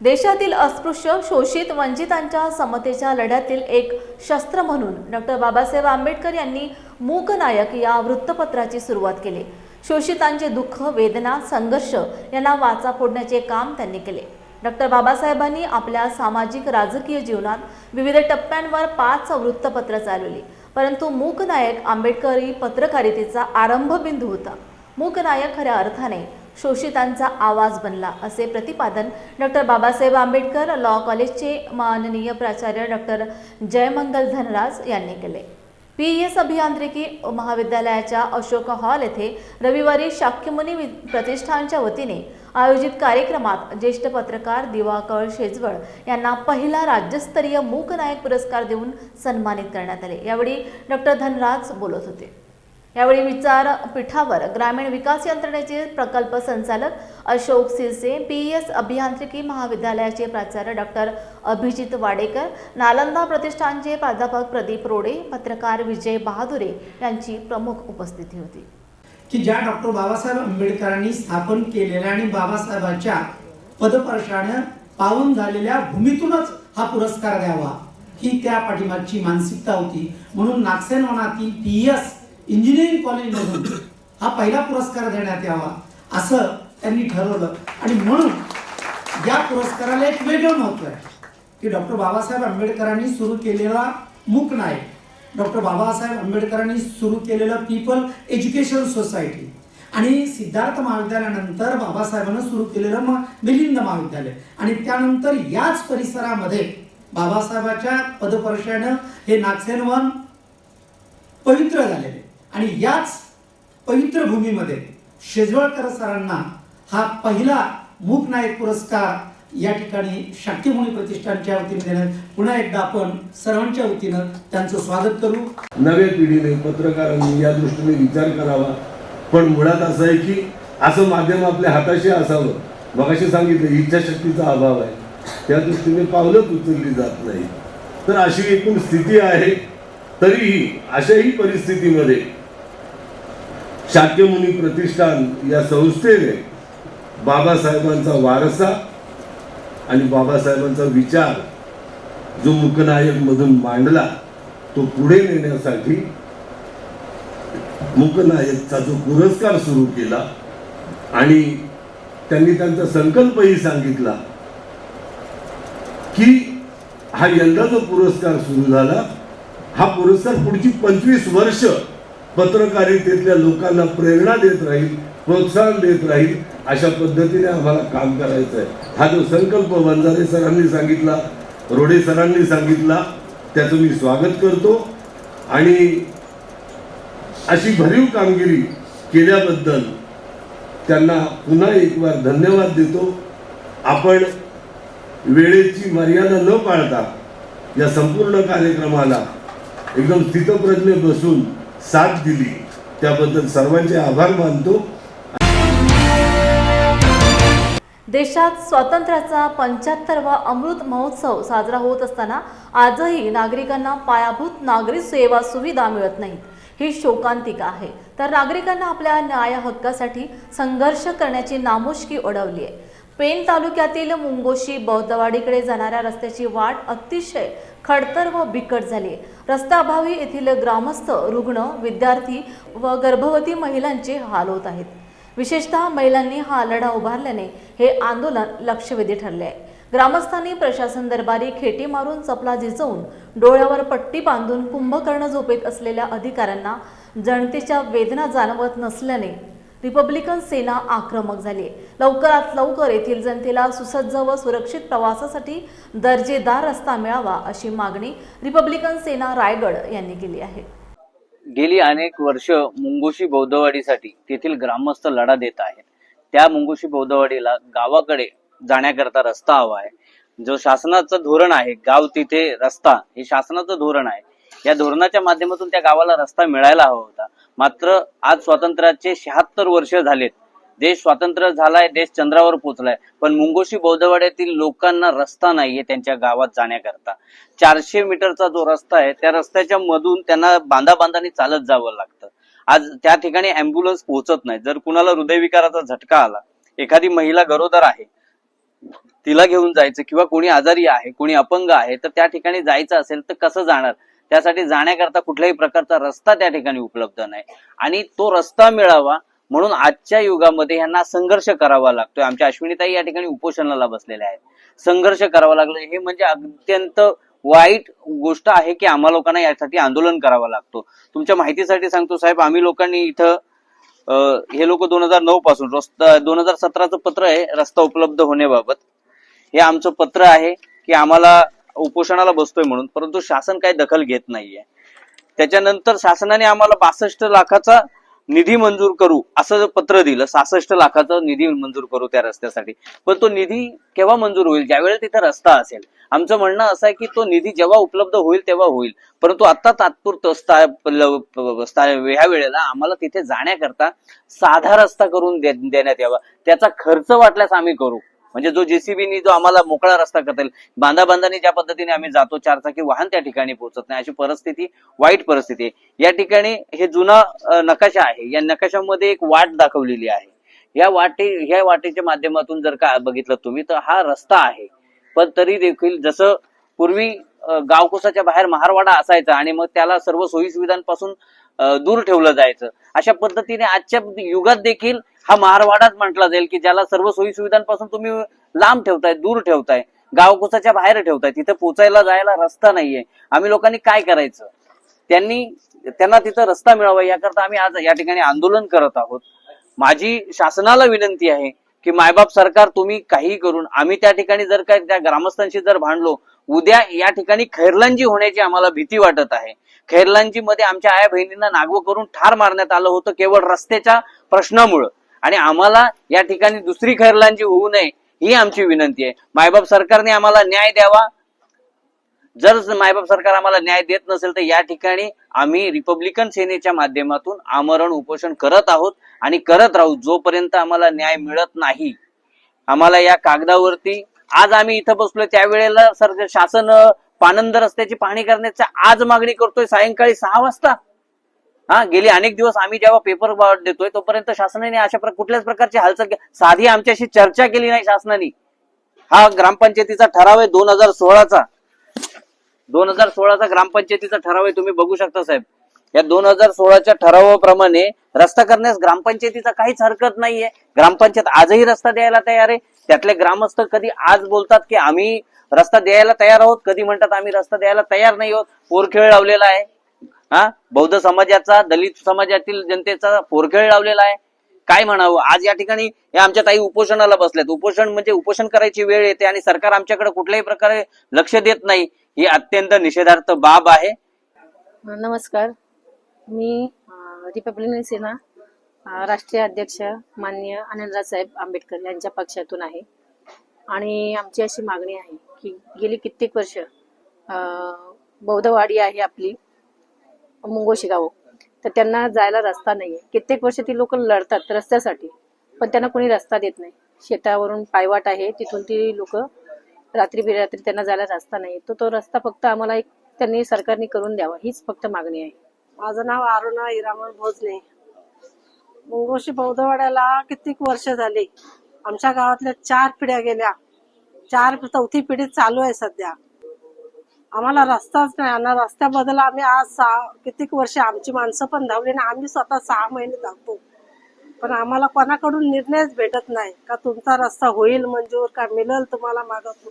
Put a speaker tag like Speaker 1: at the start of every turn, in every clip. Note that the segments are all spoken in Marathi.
Speaker 1: देशातील अस्पृश्य, शोषित, वंचितांच्या समतेच्या लढ्यातील एक शस्त्र म्हणून डॉक्टर बाबासाहेब आंबेडकर यांनी मूक नायक या वृत्तपत्राची सुरुवात केली। शोषितांचे दुःख, वेदना, संघर्ष यांना वाचा फोडण्याचे काम त्यांनी केले। डॉक्टर बाबासाहेबांनी आपल्या सामाजिक राजकीय जीवनात विविध टप्प्यांवर 5 वृत्तपत्र चालवली, परंतु मूक नायक आंबेडकरी पत्रकारितेचा आरंभबिंदू होता। मूक नायक खऱ्या अर्थाने शोषितांचा आवाज बनला, असे प्रतिपादन डॉक्टर बाबासाहेब आंबेडकर लॉ कॉलेजचे माननीय प्राचार्य डॉक्टर जयमंगल धनराज यांनी केले। PES अभियांत्रिकी महाविद्यालयाच्या अशोक हॉल येथे रविवारी शाक्यमुनी प्रतिष्ठानच्या वतीने आयोजित कार्यक्रमात ज्येष्ठ पत्रकार दिवाकर शेजवळ यांना पहिला राज्यस्तरीय मूक नायक पुरस्कार देऊन सन्मानित करण्यात आले। यावेळी डॉक्टर धनराज बोलत होते। यावेळी विचारपीठावर ग्रामीण विकास यंत्रणेचे प्रकल्प संचालक अशोक सिरसे, PES अभियांत्रिकी महाविद्यालयाचे प्राचार्य डॉक्टर अभिजित वाडेकर, नालंदा प्रतिष्ठानचे प्राध्यापक प्रदीप रोडे, पत्रकार विजय बहादुरे यांची प्रमुख उपस्थिती होती।
Speaker 2: की ज्या डॉक्टर बाबासाहेब आंबेडकरांनी स्थापन केलेल्या आणि बाबासाहेबांच्या पदस्पर्शाने पावन झालेल्या भूमीतूनच हा पुरस्कार द्यावा, ही त्या पाठीमागची मानसिकता होती। म्हणून नागसेनवनातील PES इंजिनिअरिंग कॉलेजमधून हा पहिला पुरस्कार देण्यात यावा असं त्यांनी ठरवलं। आणि म्हणून या पुरस्काराला एक वेगळं महत्त्व आहे की डॉक्टर बाबासाहेब आंबेडकरांनी सुरू केलेला मूक नायक, डॉक्टर बाबासाहेब आंबेडकरांनी सुरू केलेलं पीपल एज्युकेशन सोसायटी आणि सिद्धार्थ महाविद्यालयानंतर बाबासाहेबांनी सुरू केलेलं मिलिंद महाविद्यालय आणि त्यानंतर याच परिसरामध्ये बाबासाहेबांच्या पदस्पर्शाने हे नागसेनवन पवित्र झालेले आणि याच पवित्र भूमीमध्ये शेजवळकर सरांना हा पहिला मूक नायक पुरस्कार या ठिकाणी शाक्यमुनी प्रतिष्ठानच्या वतीने देण्यात, पुन्हा एकदा आपण सर्वांच्या वतीनं त्यांचं स्वागत करू।
Speaker 3: नव्या पिढीने पत्रकारांनी या दृष्टीने विचार करावा, पण मुळात असं आहे की असं माध्यम आपल्या हाताशी असावं। मगाशी सांगितलं इच्छाशक्तीचा अभाव आहे, त्या दृष्टीने पावलंच उचलली जात नाही। तर अशी एकूण स्थिती आहे। तरीही अशाही परिस्थितीमध्ये शाक्यमुनी प्रतिष्ठान या संस्थेने बाबासाहेबांचा वारसा आणि बाबासाहेबांचा विचार जो मूकनायक मधून मांडला तो पुढे नेण्यासाठी मूकनायकचा जो पुरस्कार सुरू केला आणि त्यांनी त्यांचा संकल्पही सांगितला की हा यंदा जो पुरस्कार सुरू झाला, हा पुरस्कार पुढची 25 वर्ष पत्रकारितेतल्या लोकांना प्रेरणा देत राहील, प्रोत्साहन देत राहील, अशा पद्धतीने आम्हाला काम करायचं आहे। हा जो संकल्प वंजारे सरांनी सांगितला, रोडे सरांनी सांगितला, त्याचं मी स्वागत करतो आणि अशी भरीव कामगिरी केल्याबद्दल त्यांना पुन्हा एक बार धन्यवाद देतो। आपण वेळेची मर्यादा न पाळता या संपूर्ण कार्यक्रमाला एकदम स्थितप्रज्ञ बसून साथ दिली, त्याबद्दल सर्वांचे आभार मानतो।
Speaker 1: देशात स्वातंत्र्याचा 75वा अमृत महोत्सव साजरा होत असताना आजही नागरिकांना पायाभूत नागरी सेवा सुविधा मिळत नाहीत, ही शोकांतिका आहे। तर नागरिकांना आपल्या न्याय हक्कासाठी संघर्ष करण्याची नामुष्की ओढवली आहे। पेण तालुक्यातील मुंगोशी बौद्धवाडीकडे जाणाऱ्या रस्त्याची वाट अतिशय खडतर व बिकट झाली। रस्त्याअभावी येथील ग्रामस्थ, रुग्ण, विद्यार्थी व गर्भवती महिलांचे हाल होत आहेत। विशेषतः महिलांनी हा लढा उभारल्याने हे आंदोलन लक्षवेधी ठरले आहे। ग्रामस्थांनी प्रशासन दरबारी खेटी मारून, चपला झिजवून, डोळ्यावर पट्टी बांधून कुंभकर्ण झोपेत असलेल्या अधिकाऱ्यांना जनतेच्या वेदना जाणवत नसल्याने रिपब्लिकन सेना आक्रमक झाली। लवकरात लवकर येथील जनतेला सुसज्ज व सुरक्षित प्रवासासाठी दर्जेदार रस्ता मिळावा, अशी मागणी रिपब्लिकन सेना रायगड यांनी केली आहे।
Speaker 4: गेली अनेक वर्ष मुंगोशी बौद्धवाडीसाठी तेथील ग्रामस्थ लढा देत आहेत। त्या मुंगोशी बौद्धवाडीला गावाकडे जाण्याकरता रस्ता हवा आहे। जो शासनाचं धोरण आहे, गाव तिथे रस्ता, हे शासनाचं धोरण आहे। या धोरणाच्या माध्यमातून त्या गावाला रस्ता मिळायला हवा होता। मात्र आज स्वातंत्र्याचे 76 वर्ष झालेत, देश स्वतंत्र झालाय, देश चंद्रावर पोहोचलाय, पण मुंगोशी बौद्धवाड्यातील लोकांना रस्ता नाहीये त्यांच्या गावात जाण्याकरता। 400 मीटरचा जो रस्ता आहे, त्या रस्त्याच्या मधून त्यांना बांधाबांधाने चालत जावं लागतं। आज त्या ठिकाणी ॲम्ब्युलन्स पोहोचत नाही। जर कुणाला हृदयविकाराचा झटका आला, एखादी महिला गरोदर आहे, तिला घेऊन जायचं किंवा कोणी आजारी आहे, कोणी अपंग आहे, तर त्या ठिकाणी जायचं असेल तर कसं जाणार? त्यासाठी जाण्याकरता कुठल्याही प्रकारचा रस्ता त्या ठिकाणी उपलब्ध नाही आणि तो रस्ता मिळावा म्हणून आजच्या युगामध्ये यांना संघर्ष करावा लागतोय. आमच्या अश्विनीताई या ठिकाणी उपोषणाला बसलेल्या आहेत. संघर्ष करावा लागला हे म्हणजे अत्यंत वाईट गोष्ट आहे की आम्हा लोकांना यासाठी आंदोलन करावं लागतो. तुमच्या माहितीसाठी सांगतो साहेब, आम्ही लोकांनी इथं हे लोक 2009 पासून 2017चं पत्र आहे रस्ता उपलब्ध होण्याबाबत. हे आमचं पत्र आहे की आम्हाला उपोषणाला बसतोय म्हणून, परंतु शासन काही दखल घेत नाहीये. त्याच्यानंतर शासनाने आम्हाला 62 लाखाचा निधी मंजूर करू असं पत्र दिलं. 66 लाखाचा निधी मंजूर करू त्या रस्त्यासाठी, पण तो निधी केव्हा मंजूर होईल? ज्यावेळेला तिथे रस्ता असेल. आमचं म्हणणं असं आहे की तो निधी जेव्हा उपलब्ध होईल तेव्हा होईल, परंतु आता तात्पुरतं ह्या वेळेला आम्हाला तिथे जाण्याकरता साधा रस्ता करून देण्यात यावा. त्याचा खर्च वाटल्यास आम्ही करू, म्हणजे जो जेसीबीनी जो आम्हाला मोकळा रस्ता करता येईल. बांधाबांधानी ज्या पद्धतीने आम्ही जातो, 4 चाकी वाहन त्या ठिकाणी पोहोचत नाही, अशी परिस्थिती, वाईट परिस्थिती आहे. या ठिकाणी हे जुना नकाशा आहे, या नकाशामध्ये एक वाट दाखवलेली आहे. ह्या वाटेच्या माध्यमातून जर का बघितलं तुम्ही तर हा रस्ता आहे, पण तरी देखील जसं पूर्वी गावकुसाच्या बाहेर महारवाडा असायचा आणि मग त्याला सर्व सोयी सुविधांपासून दूर ठेवलं जायचं, अशा पद्धतीने आजच्या युगात देखील हा महारवाडाच म्हटला जाईल की ज्याला सर्व सोयी सुविधांपासून तुम्ही लांब ठेवताय, दूर ठेवताय, गावकुसाच्या बाहेर ठेवताय, तिथे पोचायला जायला रस्ता नाहीये. आम्ही लोकांनी काय करायचं? त्यांना तिथं रस्ता मिळावा याकरता आम्ही आज या ठिकाणी आंदोलन करत आहोत. माझी शासनाला विनंती आहे की मायबाप सरकार तुम्ही काही करून, आम्ही त्या ठिकाणी जर काय त्या ग्रामस्थांशी जर भांडलो, उद्या या ठिकाणी खैरलांजी होण्याची आम्हाला भीती वाटत आहे. खैरलांजी मध्ये आमच्या आया बहिणींना नागवं करून ठार मारण्यात आलं होतं केवळ रस्त्याच्या प्रश्नामुळे, आणि आम्हाला या ठिकाणी दुसरी खैरलांजी होऊ नये ही आमची विनंती आहे. मायबाप सरकारने आम्हाला न्याय द्यावा. जर मायबाप सरकार आम्हाला न्याय देत नसेल तर या ठिकाणी आम्ही रिपब्लिकन सेनेच्या माध्यमातून आमरण उपोषण करत आहोत आणि करत राहू जोपर्यंत आम्हाला न्याय मिळत नाही. आम्हाला या कागदावरती आज आम्ही इथं बसलोय त्यावेळेला शासन पाणंद रस्त्याची पाहणी करण्याची आज मागणी करतोय सायंकाळी 6 वाजता. गेली अनेक दिवस आम्ही जेव्हा पेपर देतोय तोपर्यंत शासनाने अशा कुठल्याच प्रकारची हालचाल साधी आमच्याशी चर्चा केली नाही शासनाने. हा ग्रामपंचायतीचा ठराव आहे 2016चा ग्रामपंचायतीचा ठराव आहे, तुम्ही बघू शकता साहेब. या 2016च्या ठरावाप्रमाणे रस्ता करण्यास ग्रामपंचायतीचा काहीच हरकत नाहीये. ग्रामपंचायत आजही रस्ता द्यायला तयार आहे. त्यातले ग्रामस्थ कधी आज बोलतात की आम्ही रस्ता द्यायला तयार आहोत, कधी म्हणतात आम्ही रस्ता द्यायला तयार नाही आहोत. पोरखेळ लावलेला आहे. बौद्ध समाजाचा, दलित समाजातील जनतेचा पोरखेळ लावलेला आहे. काय म्हणावं? आज या ठिकाणी या आमच्या ताई उपोषणाला बसल्यात. उपोषण म्हणजे उपोषण करायची वेळ येते आणि सरकार आमच्याकडे कुठल्याही प्रकारे लक्ष देत नाही, ही अत्यंत निषेधार्थ बाब आहे.
Speaker 5: नमस्कार, मी रिपब्लिकन सेना राष्ट्रीय अध्यक्ष माननीय आनंदरावसाहेब आंबेडकर यांच्या पक्षातून आहे आणि आमची अशी मागणी आहे की गेली कित्येक वर्ष बौद्धवाडी आहे आपली मुंगोशी गाव, तर त्यांना जायला रस्ता नाहीये. कित्येक वर्ष ती लोक लढतात रस्त्यासाठी, पण त्यांना कोणी रस्ता देत नाही. शेतावरून पायवाट आहे, तिथून ती लोक रात्री बेरात्री त्यांना जायला रस्ता नाही. तो रस्ता फक्त आम्हाला एक त्यांनी सरकारने करून द्यावा, हीच फक्त मागणी आहे.
Speaker 6: माझं नाव अरुणा हिरामण भोजने. मुंगोशी बौद्धवाड्याला कित्येक वर्ष झाली. आमच्या गावातल्या 4 पिढ्या गेल्या, 4 पिढी चालू आहे सध्या. आम्हाला रस्ताच नाही. आणि रस्त्याबद्दल आम्ही आज कित्येक वर्ष आमची माणसं पण धावली ना, आम्ही स्वतः 6 महिने धावतो, पण आम्हाला कोणाकडून निर्णयच भेटत नाही का तुमचा रस्ता होईल मंजूर, का मिळेल तुम्हाला मागत,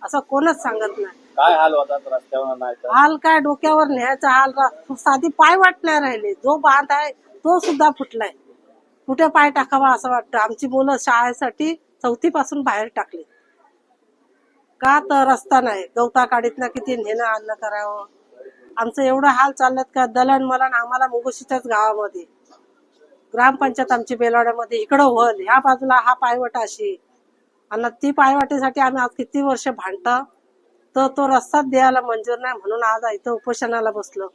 Speaker 6: असं कोणच सांगत नाही.
Speaker 4: काय हाल होतात रस्त्यावर?
Speaker 6: हाल काय, डोक्यावर न्यायचा हाल. साधी पाय वाट नाही राहिले. जो बांध आहे तो सुद्धा फुटलाय. कुठे पाय टाकावा असं वाटतं. आमची मुलं शाळेसाठी 4थी पासून बाहेर टाकली का तर रस्ता नाही. गवता काढीतनं किती नेणं आणणं करावं. आमचं एवढं हाल चाललेत का दलन मलन आम्हाला मुंगोशीच्याच गावामध्ये ग्रामपंचायत आमची बेलवाड्यामध्ये इकडं वल, ह्या बाजूला हा पायवाट अशी, आणि ती पायवाटेसाठी आम्ही आज किती वर्ष भांडतो, तर तो रस्ताच द्यायला मंजूर नाही म्हणून आज इथं उपोषणाला बसलो.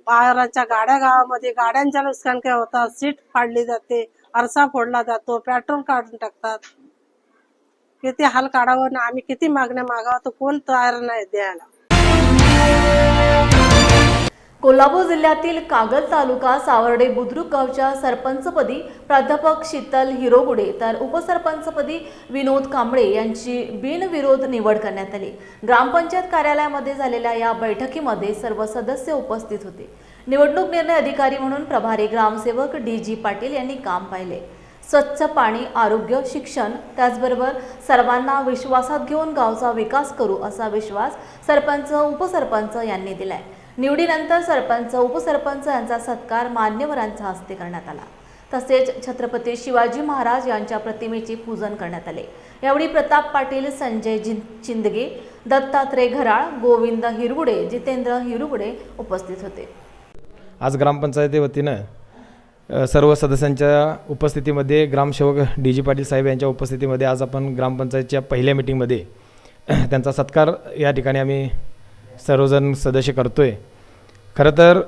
Speaker 6: बाहेरच्या गाड्या गावामध्ये गाड्यांच्या नुकसान काय होतात, सीट फाडली जाते, आरसा फोडला जातो, पेट्रोल काढून टाकतात. किती हाल काढावं ना, आम्ही किती मागण्या मागावं तर कोण तयार नाही द्यायला.
Speaker 1: कोल्हापूर जिल्ह्यातील कागल तालुका सावर्डे बुद्रुक गावच्या सरपंचपदी प्राध्यापक शीतल हिरोगुडे तर उपसरपंचपदी विनोद कांबळे यांची बिनविरोध निवड करण्यात आली। ग्रामपंचायत कार्यालयामध्ये झालेल्या या बैठकीमध्ये सर्व सदस्य उपस्थित होते। निवडणूक निर्णय अधिकारी म्हणून प्रभारी ग्रामसेवक DG पाटील यांनी काम पाहिले। स्वच्छ पाणी, आरोग्य, शिक्षण त्याचबरोबर सर्वांना विश्वासात घेऊन गावचा विकास करू असा विश्वास सरपंच, उपसरपंच यांनी दिलाय। निवडीनंतर सरपंच, उपसरपंच यांचा सत्कार मान्यवरांच्या हस्ते करण्यात आला। तसेच छत्रपती शिवाजी महाराज यांच्या प्रतिमेचे पूजन करण्यात आले। यावेळी प्रताप पाटील, संजय चिंदगे, दत्तात्रय घराळ, गोविंद हिरगुडे, जितेंद्र हिरगुडे उपस्थित होते।
Speaker 7: आज ग्रामपंचायती वतीनं सर्व सदस्यांच्या उपस्थितीमध्ये ग्रामसेवक DG पाटील साहेब यांच्या उपस्थितीमध्ये आज आपण ग्रामपंचायतच्या पहिल्या मीटिंगमध्ये त्यांचा सत्कार या ठिकाणी आम्ही सर्वजण सदस्य करतोय। खरं तर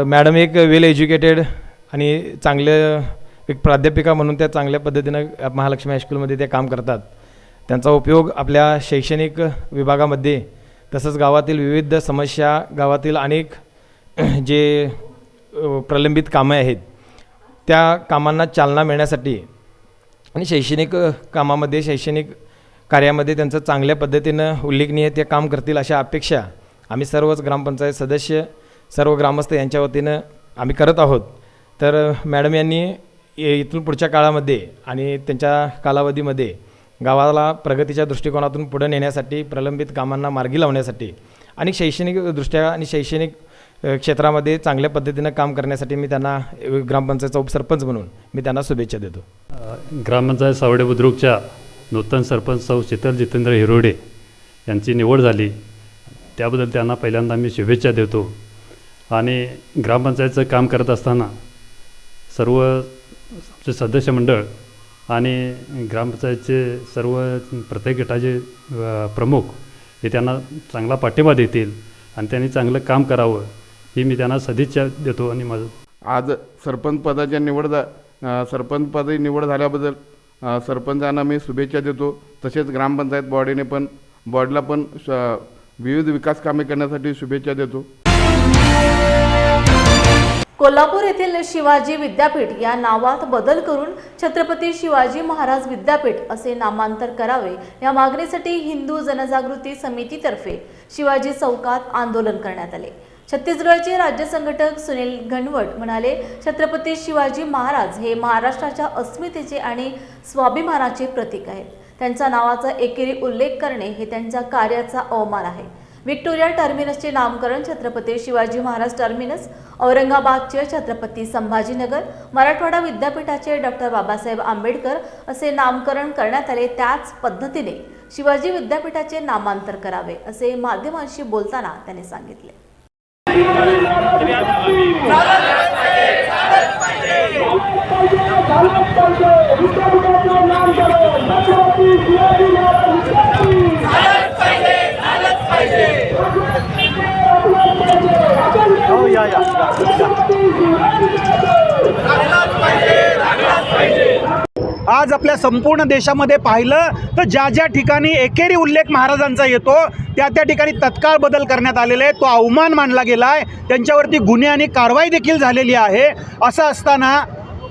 Speaker 7: मॅडम एक वेल एज्युकेटेड आणि चांगले एक प्राध्यापिका म्हणून त्या चांगल्या पद्धतीनं महालक्ष्मी हायस्कूलमध्ये ते काम करतात। त्यांचा उपयोग आपल्या शैक्षणिक विभागामध्ये तसंच गावातील विविध समस्या, गावातील अनेक जे प्रलंबित कामं आहेत त्या कामांना चालना मिळण्यासाठी आणि शैक्षणिक कामामध्ये, शैक्षणिक कार्यामध्ये त्यांचं चांगल्या पद्धतीनं उल्लेखनीय ते काम करतील अशा अपेक्षा आम्ही सर्वच ग्रामपंचायत सदस्य, सर्व ग्रामस्थ यांच्या वतीनं आम्ही करत आहोत। तर मॅडम यांनी इथून पुढच्या काळामध्ये आणि त्यांच्या कालावधीमध्ये गावाला प्रगतीच्या दृष्टिकोनातून पुढे नेण्यासाठी, प्रलंबित कामांना मार्गी लावण्यासाठी आणि शैक्षणिकदृष्ट्या आणि शैक्षणिक क्षेत्रामध्ये चांगल्या पद्धतीनं काम करण्यासाठी मी त्यांना ग्रामपंचायतचा उपसरपंच म्हणून मी त्यांना शुभेच्छा देतो।
Speaker 8: ग्रामपंचायत सावर्डे बुद्रुकच्या नूतन सरपंच सौ शीतल जितेंद्र हिरोडे यांची निवड झाली, त्याबद्दल त्यांना पहिल्यांदा मी शुभेच्छा देतो। आणि ग्रामपंचायतचं काम करत असताना सर्व सदस्य मंडळ आणि ग्रामपंचायतचे सर्व प्रत्येक गटाचे प्रमुख हे त्यांना चांगला पाठिंबा देतील आणि त्यांनी चांगलं काम करावं ही मी त्यांना सदिच्छा देतो। आणि माझं
Speaker 9: आज सरपंच पदाच्या सरपंच पदी निवड झाल्याबद्दल सरपंचांना मी शुभेच्छा देतो। तसेच ग्रामपंचायत बॉडीला पण विविध विकास कामे करण्यासाठी शुभेच्छा देतो।
Speaker 1: कोल्हापूर येथील शिवाजी विद्यापीठ या नावात बदल करून छत्रपती शिवाजी महाराज विद्यापीठ असे नामांतर करावे या मागणीसाठी हिंदू जनजागृती समितीतर्फे शिवाजी चौकात आंदोलन करण्यात आले। छत्तीसगडचे राज्य संघटक सुनील घनवट म्हणाले, छत्रपती शिवाजी महाराज हे महाराष्ट्राच्या अस्मितेचे आणि स्वाभिमानाचे प्रतीक आहेत। त्यांच्या नावाचा एकेरी उल्लेख करणे हे त्यांच्या कार्याचा अवमान आहे। व्हिक्टोरिया टर्मिनसचे नामकरण छत्रपती शिवाजी महाराज टर्मिनस, औरंगाबादचे छत्रपती संभाजीनगर, मराठवाडा विद्यापीठाचे डॉक्टर बाबासाहेब आंबेडकर असे नामकरण करण्यात आले। त्याच पद्धतीने शिवाजी विद्यापीठाचे नामांतर करावे असे माध्यमांशी बोलताना त्यांनी सांगितले।
Speaker 10: आज आपल्या संपूर्ण देशामध्ये पाहिलं तर ज्या ज्या ठिकाणी एकेरी उल्लेख महाराजांचा येतो त्या ठिकाणी तत्काळ बदल करण्यात आलेले आहे। तो अवमान मानला गेला आहे, त्यांच्यावरती गुन्हे आणि कारवाई देखील झालेली आहे। असं असताना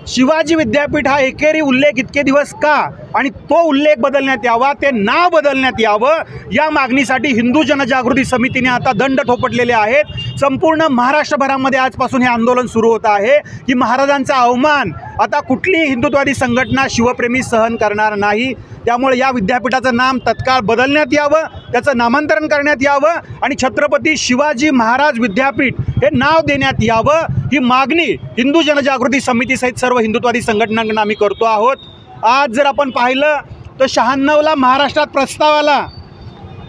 Speaker 10: शिवाजी विद्यापीठ हा एकेरी उल्लेख इतके दिवस का आणि तो उल्लेख बदलण्यात यावा, ते नाव बदलण्यात यावं या मागणीसाठी हिंदू जनजागृती समितीने आता दंड थोपटलेले आहेत। संपूर्ण महाराष्ट्रभरामध्ये आजपासून हे आंदोलन सुरू होत आहे की महाराजांचा अवमान आता कुठलीही हिंदुत्ववादी संघटना, शिवप्रेमी सहन करणार नाही। त्यामुळे या विद्यापीठाचं नाम तत्काळ बदलण्यात यावं, त्याचं नामांतरण करण्यात यावं आणि छत्रपती शिवाजी महाराज विद्यापीठ हे नाव देण्यात यावं ही मागणी हिंदू जनजागृती समितीसहित सर्व हिंदुत्ववादी संघटनांना आम्ही करतो आहोत। आज जर आपण पाहिलं तर 96ला महाराष्ट्रात प्रस्ताव आला,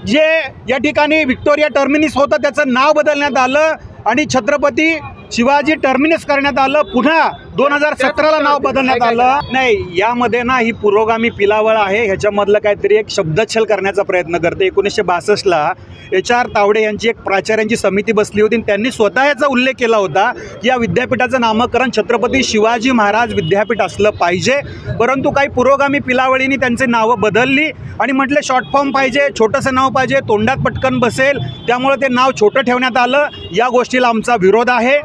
Speaker 10: जे या ठिकाणी व्हिक्टोरिया टर्मिनस होतं त्याचं नाव बदलण्यात आलं आणि छत्रपती शिवाजी टर्मिनस करण्यात आलं, पुन्हा 2017ला नाव बदलण्यात आलं. नाही, यामध्ये ना ही पुरोगामी पिलावळ आहे. ह्याच्यामधलं काहीतरी एक शब्दच्छल करण्याचा प्रयत्न करते. 1962ला HR तावडे यांची एक प्राचार्यांची समिती बसली होती आणि त्यांनी स्वतः याचा उल्लेख केला होता की या विद्यापीठाचं नामकरण छत्रपती शिवाजी महाराज विद्यापीठ असलं पाहिजे. परंतु काही पुरोगामी पिलावळींनी त्यांचे नावं बदलली आणि म्हटले शॉर्ट फॉर्म पाहिजे, छोटंसं नाव पाहिजे, तोंडात पटकन बसेल, त्यामुळे ते नाव छोटं ठेवण्यात आलं. या गोष्टीला आमचा विरोध आहे.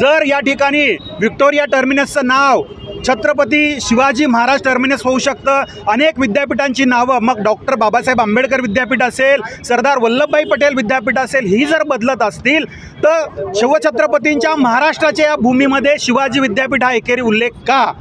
Speaker 10: जर या ठिकाणी व्हिक्टोरिया टर्मिनसचं नाव छत्रपती शिवाजी महाराज टर्मिनस होऊ शकतं. अनेक विद्यापीठांची नावं, मग डॉक्टर बाबासाहेब आंबेडकर विद्यापीठ असेल, सरदार वल्लभभाई पटेल विद्यापीठ असेल, ही जर बदलत असतील तर शिवछत्रपतींच्या महाराष्ट्राच्या या भूमीमध्ये शिवाजी विद्यापीठ हा एकेरी उल्लेख का?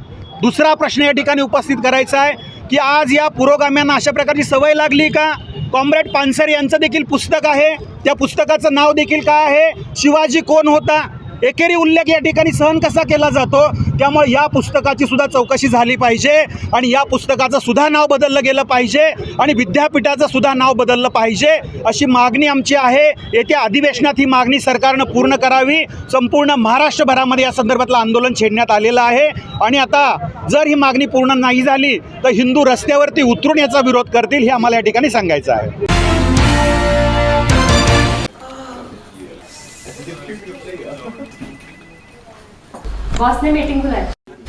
Speaker 10: दुसरा प्रश्न या ठिकाणी उपस्थित करायचा आहे की आज या पुरोगाम्यांना अशा प्रकारची सवय लागली का? कॉम्रेड पानसरे यांचं देखील पुस्तक आहे, त्या पुस्तकाचं नाव देखील काय आहे? शिवाजी कोण होता. एकेरी उल्लेख या ठिकाणी सहन कसा केला जातो? त्यामुळे या पुस्तकाची सुद्धा चौकशी झाली पाहिजे आणि या पुस्तकाचं सुद्धा नाव बदललं गेलं पाहिजे आणि विद्यापीठाचं सुद्धा नाव बदललं पाहिजे, अशी मागणी आमची आहे. येत्या अधिवेशनात ही मागणी सरकारनं पूर्ण करावी. संपूर्ण महाराष्ट्रभरामध्ये या संदर्भातलं आंदोलन छेडण्यात आलेलं आहे आणि आता जर ही मागणी पूर्ण नाही झाली तर हिंदू रस्त्यावरती उतरून याचा विरोध करतील, हे आम्हाला या ठिकाणी सांगायचं आहे.
Speaker 5: बॉस ने मीटिंग बुलाई.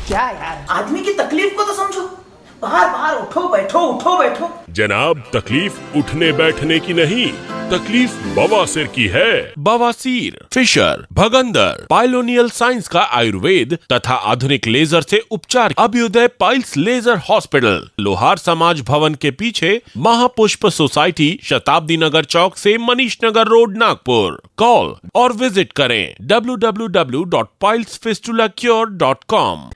Speaker 11: क्या यार, आदमी की तकलीफ को तो समझो. बार बार उठो बैठो.
Speaker 12: जनाब, तकलीफ उठने बैठने की नहीं, तकलीफ बवासीर की है. बवासीर, फिशर, भगंदर, पाइलोनियल साइंस का आयुर्वेद तथा आधुनिक लेजर से उपचार. अभ्युदय पाइल्स लेजर हॉस्पिटल, लोहार समाज भवन के पीछे, महापुष्प सोसाइटी, शताब्दी नगर चौक से मनीष नगर रोड, नागपुर. कॉल और विजिट करें www.pilesfistulacure.com.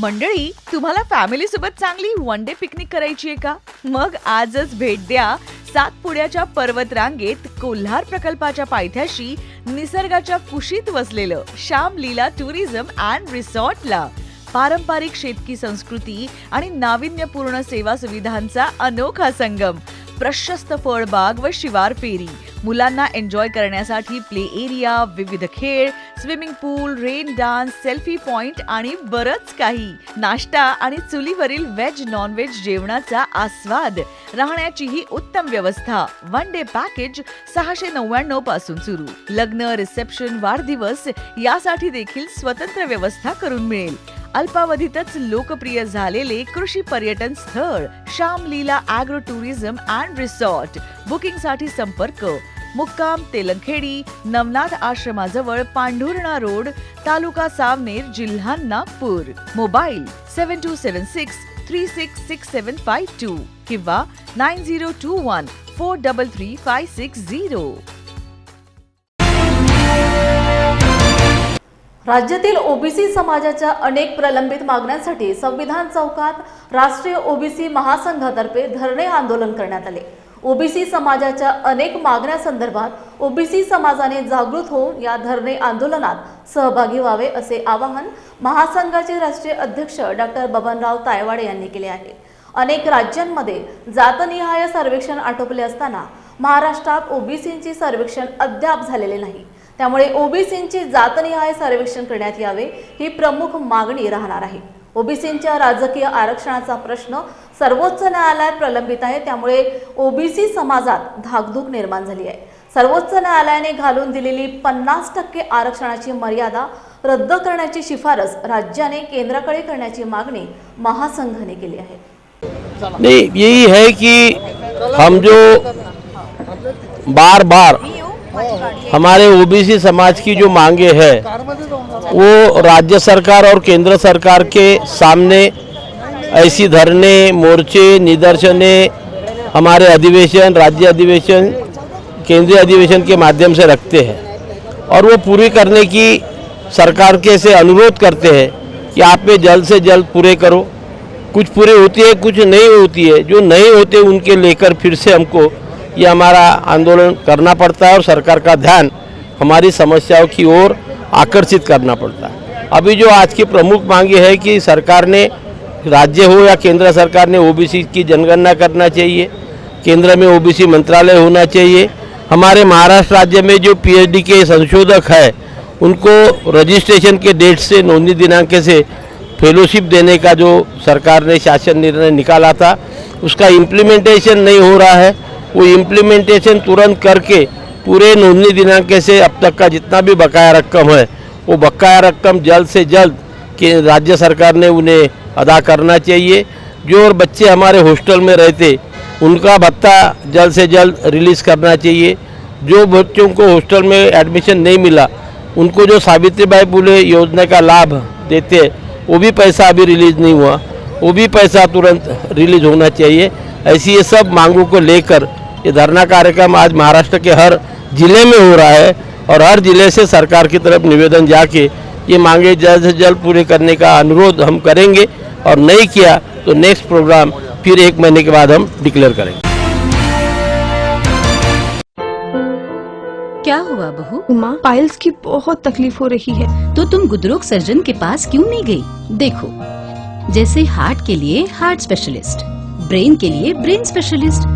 Speaker 13: मंडळी, तुम्हाला फॅमिली सोबत चांगली वन डे पिकनिक करायची आहे का? मग आजच भेट द्या सातपुड्याच्या पर्वत रांगेत कोल्हार प्रकल्पाच्या पायथ्याशी निसर्गाच्या कुशीत वसलेलं श्याम लीला टुरिझम अँड रिसॉर्टला. पारंपरिक शेतकी संस्कृती आणि नाविन्यपूर्ण सेवा सुविधांचा अनोखा संगम. प्रशस्त फळबाग व शिवार फेरी, मुलांना एन्जॉय करण्यासाठी प्ले एरिया, विविध खेळ, स्विमिंग पूल, रेन डान्स, सेल्फी पॉइंट आणि बरंच काही. नाश्ता आणि चुलीवरील व्हेज नॉन व्हेज जेवणाचा आस्वाद. राहण्याची ही उत्तम व्यवस्था. वन डे पॅकेज 699 पासून सुरू. लग्न, रिसेप्शन, वाढदिवस यासाठी देखील स्वतंत्र व्यवस्था करून मिळेल. अल्पावधीतच लोकप्रिय झालेले कृषी पर्यटन स्थळ श्याम लीला ॲग्रो टुरिझम अँड रिसॉर्ट. बुकिंगसाठी संपर्क मुक्काम तेलंखेडी, नवनाथ आश्रमाजवळ, पांढुर्णा रोड, तालुका सावनेर, जिल्हा नागपूर. मोबाईल 7276366752 किंवा 9021433560.
Speaker 1: राज्यातील ओबीसी समाजाच्या अनेक प्रलंबित मागण्यांसाठी संविधान चौकात राष्ट्रीय ओबीसी महासंघातर्फे धरणे आंदोलन करण्यात आले. ओबीसी समाजाच्या अनेक मागण्यांसंदर्भात ओबीसी समाजाने जागृत होऊन या धरणे आंदोलनात सहभागी व्हावे असे आवाहन महासंघाचे राष्ट्रीय अध्यक्ष डॉक्टर बबनराव तायवाडे यांनी केले आहे. अनेक राज्यांमध्ये जातनिहाय सर्वेक्षण आटोपले असताना महाराष्ट्रात ओबीसींचे सर्वेक्षण अद्याप झालेले नाही. त्यामुळे ओबीसींचे जातनिहाय सर्वेक्षण करण्यात यावे ही प्रमुख मागणी राहणार आहे. ओबीसींच्या राजकीय आरक्षणाचा प्रश्न सर्वोच्च न्यायालयात प्रलंबित आहे. त्यामुळे ओबीसी समाजात धाकधूक निर्माण झाली आहे. सर्वोच्च न्यायालयाने घालून दिलेली 50% आरक्षणाची मर्यादा रद्द करण्याची शिफारस राज्याने केंद्राकडे करण्याची मागणी महासंघाने केली आहे.
Speaker 14: नहीं, यही है कि हम जो बार हमारे ओबीसी समाज की जो मांगे है वो राज्य सरकार और केंद्र सरकार के सामने ऐसी धरने, मोर्चे, निदर्शने हमारे अधिवेशन, राज्य अधिवेशन, केंद्रीय अधिवेशन के माध्यम से रखते हैं और वो पूरी करने की सरकार के से अनुरोध करते हैं कि आप में जल्द से जल्द पूरे करो. कुछ पूरी होती है, कुछ नहीं होती है. जो नहीं होते उनके लेकर फिर से हमको ये हमारा आंदोलन करना पड़ता है और सरकार का ध्यान हमारी समस्याओं की ओर आकर्षित करना पड़ता है. अभी जो आज की प्रमुख मांगे है कि सरकार ने, राज्य हो या केंद्र सरकार ने, ओबीसी की जनगणना करना चाहिए. केंद्र में ओबीसी मंत्रालय होना चाहिए. हमारे महाराष्ट्र राज्य में जो पीएचडी के संशोधक है उनको रजिस्ट्रेशन के डेट से नोंदणी दिनांक से फेलोशिप देने का जो सरकार ने शासन निर्णय निकाला था उसका इम्प्लीमेंटेशन नहीं हो रहा है। वो इम्प्लीमेंटेशन तुरंत करके पूरे नोंदणी दिनांक से अब तक का जितना भी बकाया रकम है वो बकाया रकम जल्द से जल्द कि राज्य सरकार ने उन्हें अदा करना चाहिए। जो और बच्चे हमारे हॉस्टल में रहते उनका भत्ता जल्द से जल्द रिलीज़ करना चाहिए। जो बच्चों को हॉस्टल में एडमिशन नहीं मिला उनको जो सावित्रीबाई फुले योजना का लाभ देते वो भी पैसा अभी रिलीज़ नहीं हुआ, वो भी पैसा तुरंत रिलीज होना चाहिए। ऐसी ये सब मांगों को लेकर ये धरना कार्यक्रम आज महाराष्ट्र के हर जिले में हो रहा है और हर जिले से सरकार की तरफ निवेदन जाके ये मांगे जल्द से जल्द पूरे करने का अनुरोध हम करेंगे और नहीं किया तो नेक्स्ट प्रोग्राम फिर 1 महीने के बाद हम डिक्लेयर करेंगे।
Speaker 15: क्या हुआ बहू? माँ, पाइल्स की बहुत तकलीफ हो रही है। तो तुम गुदरोग सर्जन के पास क्यों नहीं गई? देखो, जैसे हार्ट के लिए हार्ट स्पेशलिस्ट, ब्रेन के लिए ब्रेन स्पेशलिस्ट,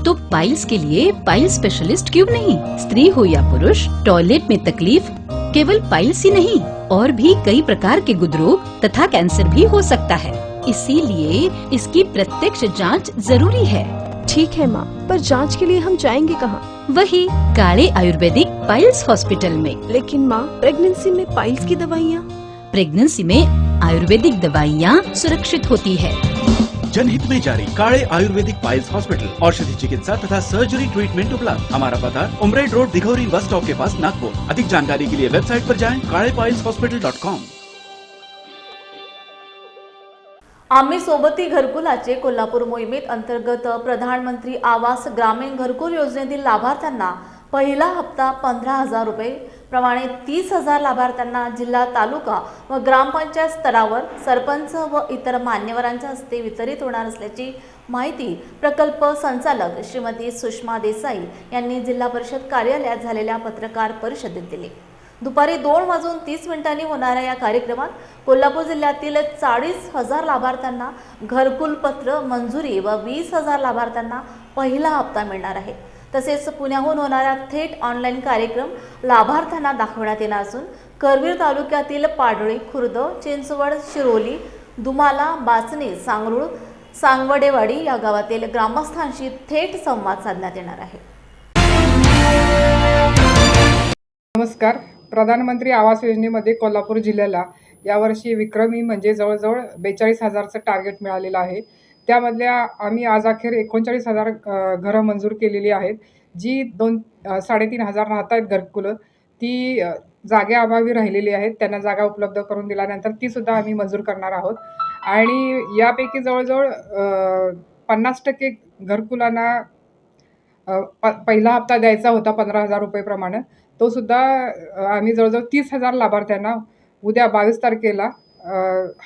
Speaker 15: तो पाइल्स के लिए पाइल्स स्पेशलिस्ट क्यों नहीं? स्त्री हो या पुरुष, टॉयलेट में तकलीफ केवल पाइल्स ही नहीं और भी कई प्रकार के गुदरोग तथा कैंसर भी हो सकता है। इसीलिए इसकी प्रत्यक्ष जांच जरूरी है।
Speaker 16: ठीक है माँ, पर जांच के लिए हम जाएंगे कहाँ?
Speaker 15: वही काले आयुर्वेदिक पाइल्स हॉस्पिटल में।
Speaker 16: लेकिन माँ, प्रेगनेंसी में पाइल्स की दवाइयाँ?
Speaker 15: प्रेगनेंसी में आयुर्वेदिक दवाइयाँ सुरक्षित होती है।
Speaker 17: जनहित में जारी काले आयुर्वेदिक पाइल्स हॉस्पिटल, औषधि चिकित्सा तथा सर्जरी ट्रीटमेंट उपलब्ध। हमारा पता उमरेड रोड, दिघौरी बस स्टॉप के पास, नागपुर। अधिक जानकारी के लिए वेबसाइट पर जाएं kalepailshospital.com।
Speaker 1: आम्ही सोबती घरकुलाचे कोल्हापूर मोहिमेत अंतर्गत प्रधानमंत्री आवास ग्रामीण घरकुल योजनेतील लाभार्थ्यांना पहिला हप्ता 15,000 रुपये प्रमाणे 30,000 लाभार्थ्यांना जिल्हा, तालुका व ग्रामपंचायत स्तरावर सरपंच व इतर मान्यवरांच्या हस्ते वितरित होणार असल्याची माहिती प्रकल्प संचालक श्रीमती सुषमा देसाई यांनी जिल्हा परिषद कार्यालयात झालेल्या पत्रकार परिषदेत दिली। दुपारी 2:30 होणाऱ्या या कार्यक्रमात कोल्हापूर जिल्ह्यातील 40,000 लाभार्थ्यांना घरकुल पत्र मंजुरी व 20,000 लाभार्थ्यांना पहिला हप्ता मिळणार आहे। तसेच पुण्याहून होणारा थेट ऑनलाईन कार्यक्रम लाभार्थ्यांना दाखवण्यात येणार असून करवीर तालुक्यातील पाडळी, खुर्द, चिंचवड, शिरोली, दुमाला, बाचणी, सांगरूळ, सांगवडेवाडी या गावातील ग्रामस्थांशी थेट संवाद साधण्यात येणार आहे।
Speaker 18: नमस्कार। प्रधानमंत्री आवास योजनेमध्ये कोल्हापूर जिल्ह्याला यावर्षी विक्रमी म्हणजे जवळजवळ 42,000चं टार्गेट मिळालेलं आहे। त्यामधल्या आम्ही आज अखेर 39,000 घरं मंजूर केलेली आहेत। जी 3,500 राहत आहेत घरकुलं ती जागेअभावी राहिलेली आहेत, त्यांना जागा उपलब्ध करून दिल्यानंतर ती सुद्धा आम्ही मंजूर करणार आहोत। आणि यापैकी जवळजवळ 50% घरकुलांना पहिला हप्ता द्यायचा होता 15,000 रुपये प्रमाणे, तो सुद्धा आम्ही जवळजवळ 30,000 लाभार्थ्यांना उद्या 22 तारखेला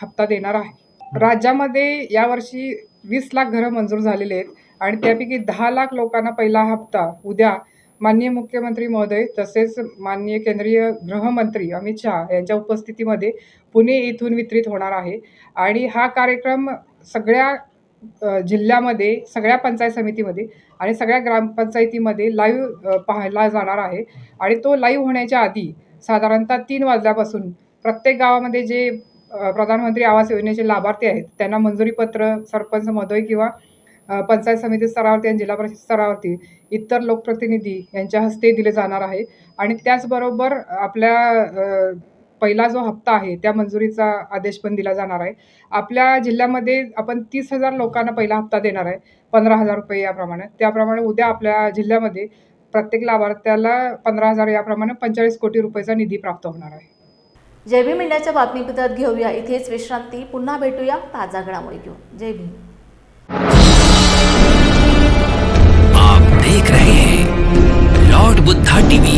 Speaker 18: हप्ता देणार आहे। राज्यामध्ये यावर्षी 20 लाख घरं मंजूर झालेले आहेत आणि त्यापैकी 10 लाख लोकांना पहिला हप्ता उद्या माननीय मुख्यमंत्री महोदय तसेच माननीय केंद्रीय गृहमंत्री अमित शहा यांच्या उपस्थितीमध्ये पुणे येथून वितरित होणार आहे। आणि हा कार्यक्रम सगळ्या जिल्ह्यामध्ये, सगळ्या पंचायत समितीमध्ये आणि सगळ्या ग्रामपंचायतीमध्ये लाईव्ह पाहायला जाणार आहे। आणि तो लाईव्ह होण्याच्या आधी साधारणतः 3 वाजल्यापासून प्रत्येक गावामध्ये जे प्रधानमंत्री आवास योजनेचे लाभार्थी आहेत त्यांना मंजुरीपत्र सरपंच महोदय किंवा पंचायत समिती स्तरावरती आणि जिल्हा परिषद स्तरावरती इतर लोकप्रतिनिधी यांच्या हस्ते दिले जाणार आहे। आणि त्याचबरोबर आपल्या पहिला जो हप्ता आहे त्या मंजुरीचा आदेश पण दिला जाणार आहे। आपल्या जिल्ह्यामध्ये आपण 30,000 लोकांना पहिला हप्ता देणार आहे 15,000 रुपये याप्रमाणे। त्याप्रमाणे उद्या आपल्या जिल्ह्यामध्ये प्रत्येक लाभार्थ्याला 15,000 याप्रमाणे 45 कोटी रुपयाचा निधी प्राप्त होणार आहे।
Speaker 1: जय भीम इंडियाच्या बातमीपत्रात घेऊया इथेच विश्रांती। पुन्हा भेटूया ताजा घडामोडी घेऊन। जय भीम।
Speaker 19: आप देख रहे हैं लॉर्ड बुद्धा टीवी।